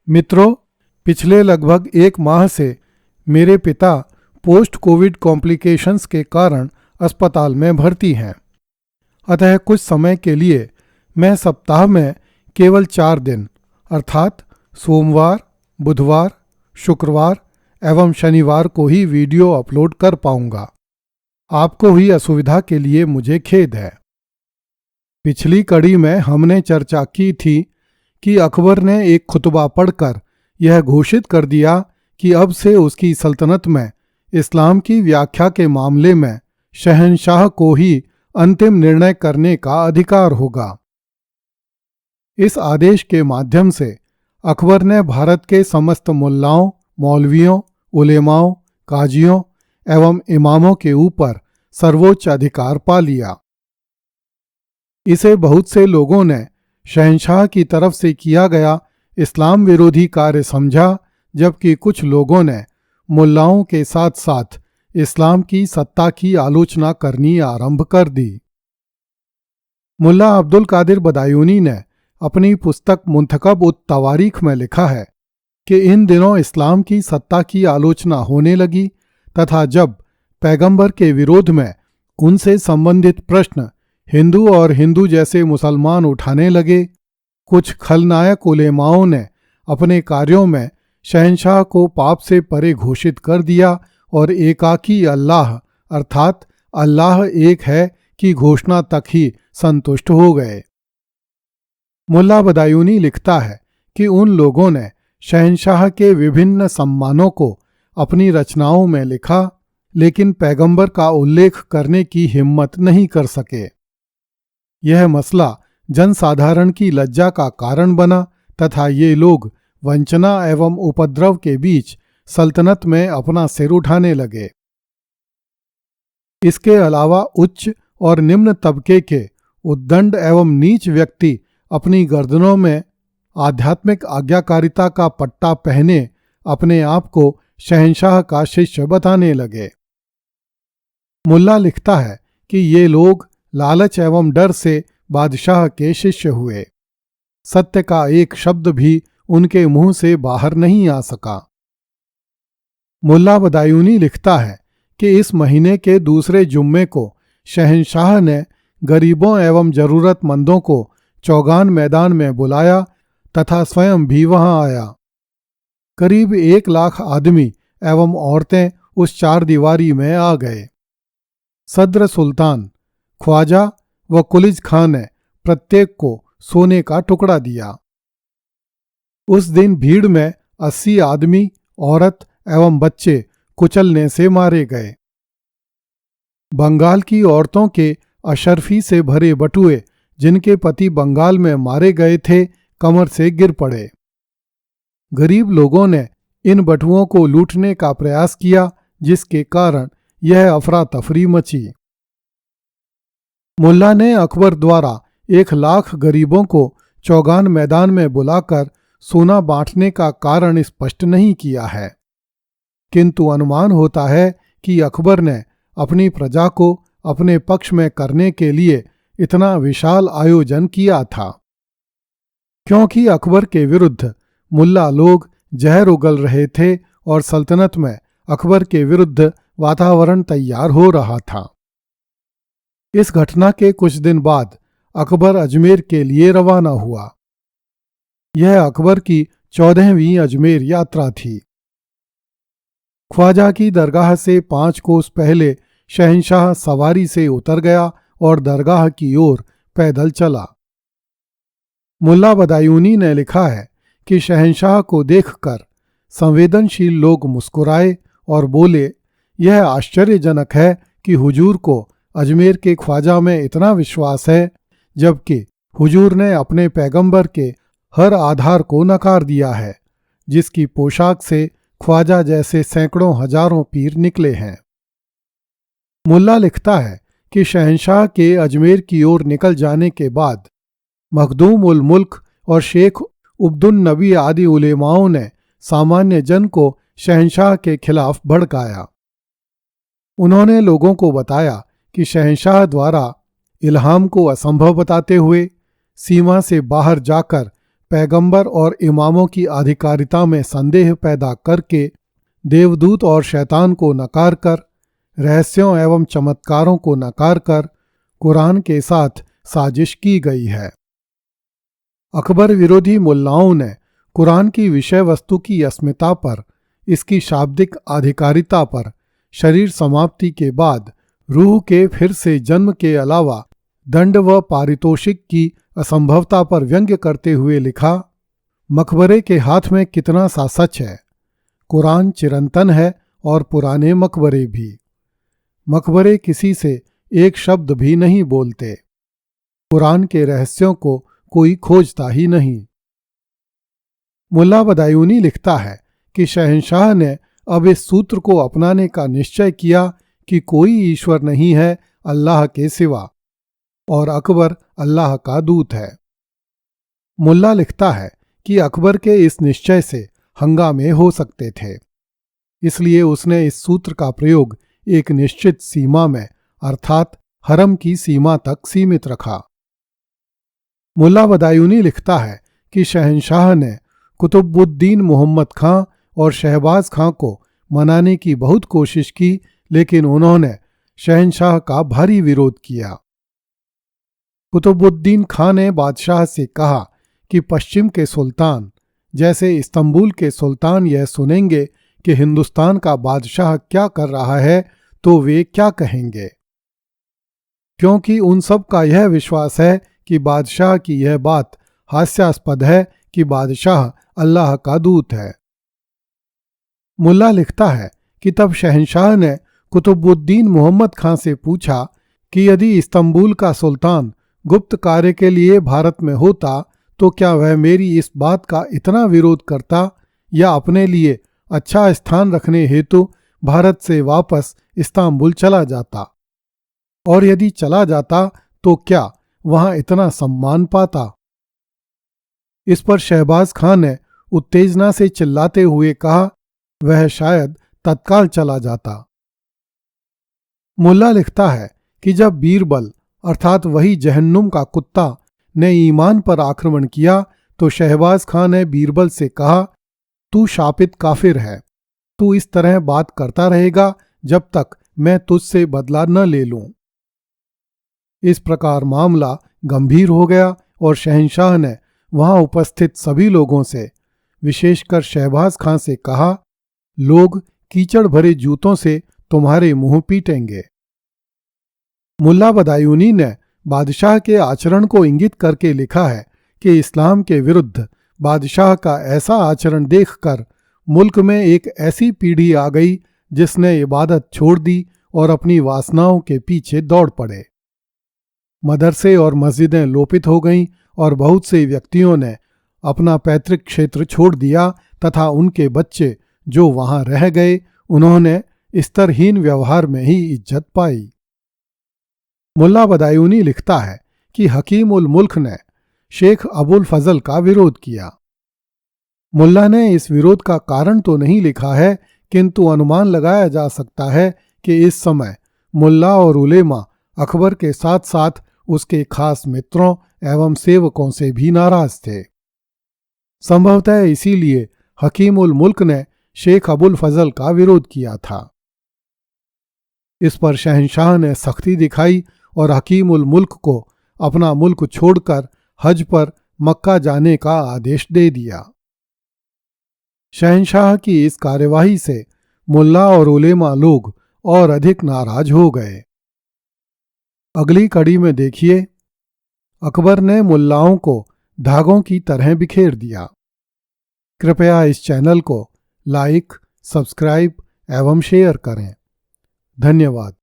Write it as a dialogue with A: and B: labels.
A: मित्रों, पिछले लगभग एक माह से मेरे पिता पोस्ट कोविड कॉम्प्लिकेशंस के कारण अस्पताल में भर्ती हैं। अतः कुछ समय के लिए मैं सप्ताह में केवल 4 दिन अर्थात सोमवार, बुधवार, शुक्रवार एवं शनिवार को ही वीडियो अपलोड कर पाऊंगा। आपको हुई असुविधा के लिए मुझे खेद है। पिछली कड़ी में हमने चर्चा की थी कि अकबर ने एक खुतबा पढ़कर यह घोषित कर दिया कि अब से उसकी सल्तनत में इस्लाम की व्याख्या के मामले में शहंशाह को ही अंतिम निर्णय करने का अधिकार होगा। इस आदेश के माध्यम से अकबर ने भारत के समस्त मुल्लाओं, मौलवियों, उलेमाओं, काजियों एवं इमामों के ऊपर सर्वोच्च अधिकार पा लिया। इसे बहुत से लोगों ने शहंशाह की तरफ से किया गया इस्लाम विरोधी कार्य समझा, जबकि कुछ लोगों ने मुल्लाओं के साथ साथ इस्लाम की सत्ता की आलोचना करनी आरंभ कर दी। मुल्ला अब्दुल कादिर बदायूनी ने अपनी पुस्तक मुंतखब उत तवारीख में लिखा है कि इन दिनों इस्लाम की सत्ता की आलोचना होने लगी तथा जब पैगंबर के विरोध में उनसे संबंधित प्रश्न हिंदू और हिंदू जैसे मुसलमान उठाने लगे, कुछ खलनायक उलेमाओं ने अपने कार्यों में शहंशाह को पाप से परे घोषित कर दिया और एकाकी अल्लाह अर्थात अल्लाह एक है की घोषणा तक ही संतुष्ट हो गए। मुल्ला बदायूनी लिखता है कि उन लोगों ने शहंशाह के विभिन्न सम्मानों को अपनी रचनाओं में लिखा, लेकिन पैगंबर का उल्लेख करने की हिम्मत नहीं कर सके। यह मसला जनसाधारण की लज्जा का कारण बना तथा ये लोग वंचना एवं उपद्रव के बीच सल्तनत में अपना सिर उठाने लगे। इसके अलावा उच्च और निम्न तबके के उद्दंड एवं नीच व्यक्ति अपनी गर्दनों में आध्यात्मिक आज्ञाकारिता का पट्टा पहने अपने आप को शहंशाह का शिष्य बताने लगे। मुल्ला लिखता है कि ये लोग लालच एवं डर से बादशाह के शिष्य हुए। सत्य का एक शब्द भी उनके मुंह से बाहर नहीं आ सका। मुल्ला बदायूनी लिखता है कि इस महीने के दूसरे जुम्मे को शहंशाह ने गरीबों एवं जरूरतमंदों को चौगान मैदान में बुलाया तथा स्वयं भी वहां आया। करीब 1 लाख आदमी एवं औरतें उस 4 दीवारी में आ गए। सद्र सुल्तान, ख्वाजा व कुलिज खां ने प्रत्येक को सोने का टुकड़ा दिया। उस दिन भीड़ में 80 आदमी, औरत एवं बच्चे कुचलने से मारे गए। बंगाल की औरतों के अशर्फी से भरे बटुए जिनके पति बंगाल में मारे गए थे, कमर से गिर पड़े। गरीब लोगों ने इन बटुओं को लूटने का प्रयास किया, जिसके कारण यह अफरा तफरी मची। मुल्ला ने अकबर द्वारा 1 लाख गरीबों को चौगान मैदान में बुलाकर सोना बांटने का कारण स्पष्ट नहीं किया है, किंतु अनुमान होता है कि अकबर ने अपनी प्रजा को अपने पक्ष में करने के लिए इतना विशाल आयोजन किया था, क्योंकि अकबर के विरुद्ध मुल्ला लोग जहर उगल रहे थे और सल्तनत में अकबर के विरुद्ध वातावरण तैयार हो रहा था। इस घटना के कुछ दिन बाद अकबर अजमेर के लिए रवाना हुआ। यह अकबर की 14वीं अजमेर यात्रा थी। ख्वाजा की दरगाह से 5 कोस पहले शहंशाह सवारी से उतर गया और दरगाह की ओर पैदल चला। मुल्ला बदायूनी ने लिखा है कि शहंशाह को देखकर संवेदनशील लोग मुस्कुराए और बोले, यह आश्चर्यजनक है कि हुजूर को अजमेर के ख्वाजा में इतना विश्वास है, जबकि हुजूर ने अपने पैगंबर के हर आधार को नकार दिया है, जिसकी पोशाक से ख्वाजा जैसे सैकड़ों हजारों पीर निकले हैं। मुल्ला लिखता है कि शहंशाह के अजमेर की ओर निकल जाने के बाद मखदूम उल मुल्क और शेख उब्दुन नबी आदि उलेमाओं ने सामान्य जन को शहंशाह के खिलाफ भड़काया। उन्होंने लोगों को बताया कि शहंशाह द्वारा इल्हाम को असंभव बताते हुए सीमा से बाहर जाकर पैगंबर और इमामों की आधिकारिता में संदेह पैदा करके देवदूत और शैतान को नकार कर, रहस्यों एवं चमत्कारों को नकार कर कुरान के साथ साजिश की गई है। अकबर विरोधी मुल्लाओं ने कुरान की विषय वस्तु की अस्मिता पर, इसकी शाब्दिक आधिकारिता पर, शरीर समाप्ति के बाद रूह के फिर से जन्म के अलावा दंड व पारितोषिक की असंभवता पर व्यंग्य करते हुए लिखा, मकबरे के हाथ में कितना सा सच है। कुरान चिरंतन है और पुराने मकबरे भी। मकबरे किसी से एक शब्द भी नहीं बोलते। कुरान के रहस्यों को कोई खोजता ही नहीं। मुल्ला बदायूनी लिखता है कि शहंशाह ने अब इस सूत्र को अपनाने का निश्चय किया कि कोई ईश्वर नहीं है अल्लाह के सिवा और अकबर अल्लाह का दूत है। मुल्ला लिखता है कि अकबर के इस निश्चय से हंगामे हो सकते थे, इसलिए उसने इस सूत्र का प्रयोग एक निश्चित सीमा में अर्थात हरम की सीमा तक सीमित रखा। मुल्ला बदायूनी लिखता है कि शहंशाह ने कुतुबुद्दीन मोहम्मद खां और शहबाज खां को मनाने की बहुत कोशिश की, लेकिन उन्होंने शहंशाह का भारी विरोध किया। कुतुबुद्दीन खां ने बादशाह से कहा कि पश्चिम के सुल्तान जैसे इस्तंबुल के सुल्तान यह सुनेंगे कि हिंदुस्तान का बादशाह क्या कर रहा है तो वे क्या कहेंगे, क्योंकि उन सब का यह विश्वास है कि बादशाह की यह बात हास्यास्पद है कि बादशाह अल्लाह का दूत है। मुल्ला लिखता है कि तब शहंशाह ने कुतुबुद्दीन मोहम्मद खां से पूछा कि यदि इस्तंबुल का सुल्तान गुप्त कार्य के लिए भारत में होता तो क्या वह मेरी इस बात का इतना विरोध करता या अपने लिए अच्छा स्थान रखने हेतु भारत से वापस इस्तांबुल चला जाता, और यदि चला जाता तो क्या वहां इतना सम्मान पाता। इस पर शहबाज खां ने उत्तेजना से चिल्लाते हुए कहा, वह शायद तत्काल चला जाता। मुल्ला लिखता है कि जब बीरबल अर्थात वही जहन्नुम का कुत्ता ने ईमान पर आक्रमण किया तो शहबाज खां ने बीरबल से कहा, तू शापित काफिर है, तू इस तरह बात करता रहेगा जब तक मैं तुझसे बदला न ले लूं। इस प्रकार मामला गंभीर हो गया और शहंशाह ने वहां उपस्थित सभी लोगों से, विशेषकर शहबाज खां से कहा, लोग कीचड़ भरे जूतों से तुम्हारे मुंह पीटेंगे। मुल्ला बदायूनी ने बादशाह के आचरण को इंगित करके लिखा है कि इस्लाम के विरुद्ध बादशाह का ऐसा आचरण देखकर मुल्क में एक ऐसी पीढ़ी आ गई जिसने इबादत छोड़ दी और अपनी वासनाओं के पीछे दौड़ पड़े। मदरसे और मस्जिदें लोपित हो गईं और बहुत से व्यक्तियों ने अपना पैतृक क्षेत्र छोड़ दिया तथा उनके बच्चे जो वहां रह गए उन्होंने स्तरहीन व्यवहार में ही इज्जत पाई। मुल्ला बदायूनी लिखता है कि हकीम उल मुल्क ने शेख अबुल फजल का विरोध किया। मुल्ला ने इस विरोध का कारण तो नहीं लिखा है, किंतु अनुमान लगाया जा सकता है कि इस समय मुल्ला और उलेमा अकबर के साथ साथ उसके खास मित्रों एवं सेवकों से भी नाराज थे। संभवतः इसीलिए हकीम उल मुल्क ने शेख अबुल फजल का विरोध किया था। इस पर शहंशाह ने सख्ती दिखाई और हकीम उल मुल्क को अपना मुल्क छोड़कर हज पर मक्का जाने का आदेश दे दिया। शहंशाह की इस कार्यवाही से मुल्ला और उलेमा लोग और अधिक नाराज हो गए। अगली कड़ी में देखिए, अकबर ने मुल्लाओं को धागों की तरह बिखेर दिया। कृपया इस चैनल को लाइक, सब्सक्राइब एवं शेयर करें। धन्यवाद।